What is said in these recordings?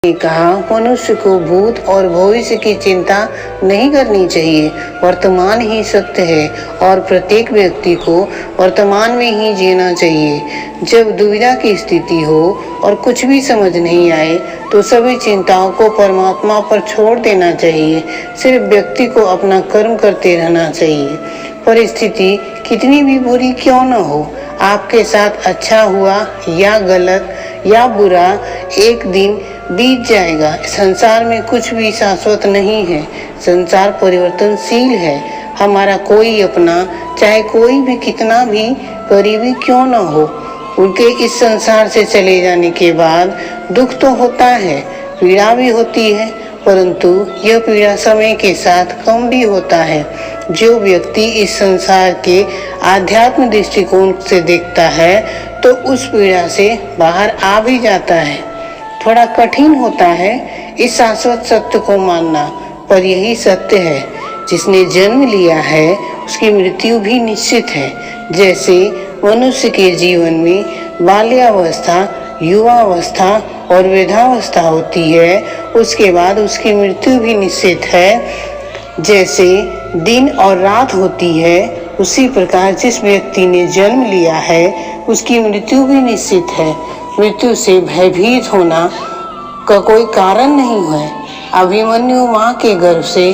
ने कहा, मनुष्य को भूत और भविष्य की चिंता नहीं करनी चाहिए। वर्तमान ही सत्य है और प्रत्येक व्यक्ति को वर्तमान में ही जीना चाहिए। जब दुविधा की स्थिति हो और कुछ भी समझ नहीं आए तो सभी चिंताओं को परमात्मा पर छोड़ देना चाहिए। सिर्फ व्यक्ति को अपना कर्म करते रहना चाहिए। परिस्थिति कितनी भी बुरी क्यों न हो, आपके साथ अच्छा हुआ या गलत या बुरा, एक दिन बीत जाएगा। संसार में कुछ भी शाश्वत नहीं है। संसार परिवर्तनशील है। हमारा कोई अपना, चाहे कोई भी कितना भी करीबी क्यों न हो, उनके इस संसार से चले जाने के बाद दुख तो होता है, पीड़ा भी होती है, परंतु यह पीड़ा समय के साथ कम भी होता है। जो व्यक्ति इस संसार के आध्यात्म दृष्टिकोण से देखता है तो उस पीड़ा से बाहर आ भी जाता है। थोड़ा कठिन होता है इस शाश्वत सत्य को मानना, पर यही सत्य है। जिसने जन्म लिया है उसकी मृत्यु भी निश्चित है। जैसे मनुष्य के जीवन में बाल्यावस्था, युवावस्था और वृद्धावस्था होती है, उसके बाद उसकी मृत्यु भी निश्चित है। जैसे दिन और रात होती है, उसी प्रकार जिस व्यक्ति ने जन्म लिया है उसकी मृत्यु भी निश्चित है। मृत्यु से भयभीत होना का कोई कारण नहीं है। अभिमन्यु मां के गर्भ से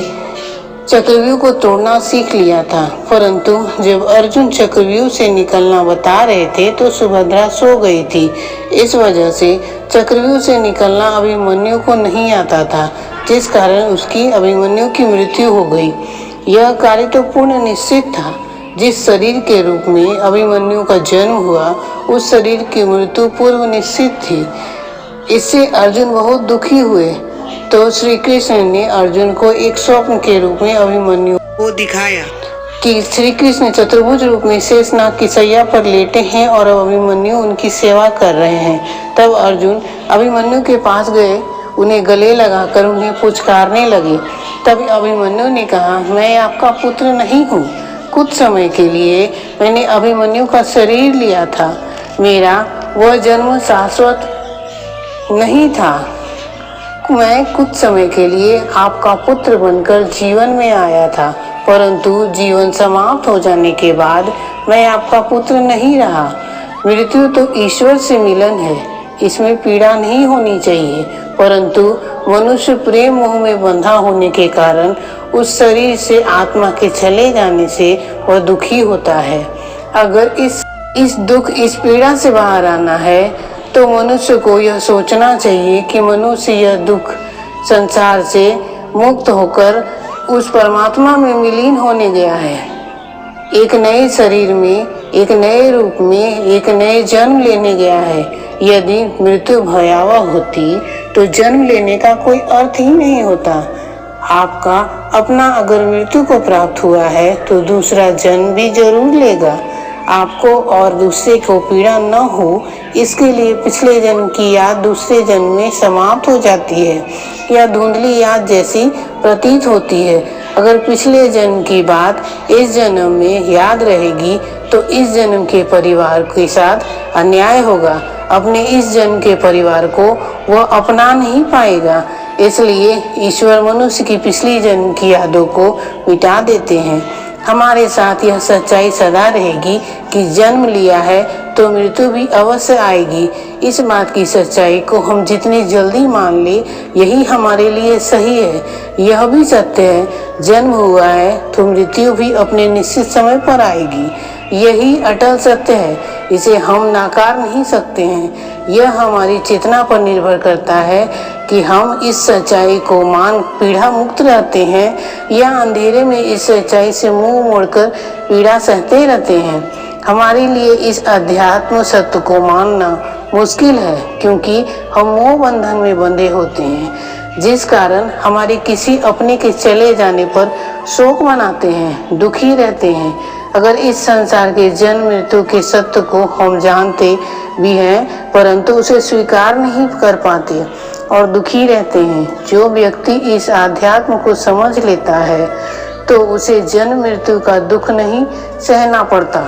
चक्रव्यूह को तोड़ना सीख लिया था, परंतु जब अर्जुन चक्रव्यूह से निकलना बता रहे थे तो सुभद्रा सो गई थी। इस वजह से चक्रव्यूह से निकलना अभिमन्यु को नहीं आता था, जिस कारण उसकी अभिमन्यु की मृत्यु हो गई। यह कार्य तो पूर्ण निश्चित था। जिस शरीर के रूप में अभिमन्यु का जन्म हुआ उस शरीर की मृत्यु पूर्व निश्चित थी। इससे अर्जुन बहुत दुखी हुए तो श्री कृष्ण ने अर्जुन को एक स्वप्न के रूप में अभिमन्यु को दिखाया कि श्री कृष्ण चतुर्भुज रूप में शेषनाग की शैया पर लेटे हैं और अभिमन्यु उनकी सेवा कर रहे हैं। तब अर्जुन अभिमन्यु के पास गए, उन्हें गले लगाकर उन्हें पुचकारने लगे। तब अभिमन्यु ने कहा, मैं आपका पुत्र नहीं हूँ। कुछ समय के लिए मैंने अभिमन्यु का शरीर लिया था। मेरा वह जन्म शाश्वत नहीं था। मैं कुछ समय के लिए आपका पुत्र बनकर जीवन में आया था, परंतु जीवन समाप्त हो जाने के बाद मैं आपका पुत्र नहीं रहा। मृत्यु तो ईश्वर से मिलन है, इसमें पीड़ा नहीं होनी चाहिए, परंतु मनुष्य प्रेम मोह में बंधा होने के कारण उस शरीर से आत्मा के चले जाने से वह दुखी होता है। अगर इस दुख, इस पीड़ा से बाहर आना है तो मनुष्य को यह सोचना चाहिए कि मनुष्य यह दुख संसार से मुक्त होकर उस परमात्मा में विलीन होने गया है। एक नए शरीर में, एक नए रूप में, एक नए जन्म लेने गया है। यदि मृत्यु भयावह होती तो जन्म लेने का कोई अर्थ ही नहीं होता। आपका अपना अगर मृत्यु को प्राप्त हुआ है तो दूसरा जन्म भी जरूर लेगा। आपको और दूसरे को पीड़ा न हो, इसके लिए पिछले जन्म की याद दूसरे जन्म में समाप्त हो जाती है या धुंधली याद जैसी प्रतीत होती है। अगर पिछले जन्म की बात इस जन्म में याद रहेगी तो इस जन्म के परिवार के साथ अन्याय होगा। अपने इस जन्म के परिवार को वह अपना नहीं पाएगा। इसलिए ईश्वर मनुष्य की पिछली जन्म की यादों को मिटा देते हैं। हमारे साथ यह सच्चाई सदा रहेगी कि जन्म लिया है तो मृत्यु भी अवश्य आएगी। इस बात की सच्चाई को हम जितनी जल्दी मान ले यही हमारे लिए सही है। यह भी सत्य है, जन्म हुआ है तो मृत्यु भी अपने निश्चित समय पर आएगी। यही अटल सत्य है, इसे हम नकार नहीं सकते हैं। यह हमारी चेतना पर निर्भर करता है कि हम इस सच्चाई को मान पीड़ा मुक्त रहते हैं या अंधेरे में इस सच्चाई से मुंह मोड़कर पीड़ा सहते रहते हैं। हमारे लिए इस अध्यात्म सत्य को मानना मुश्किल है, क्योंकि हम मोह बंधन में बंधे होते हैं, जिस कारण हमारे किसी अपने के चले जाने पर शोक मनाते हैं, दुखी रहते हैं। अगर इस संसार के जन्म मृत्यु के सत्य को हम जानते भी हैं परंतु उसे स्वीकार नहीं कर पाते और दुखी रहते हैं। जो व्यक्ति इस आध्यात्म को समझ लेता है तो उसे जन्म मृत्यु का दुख नहीं सहना पड़ता।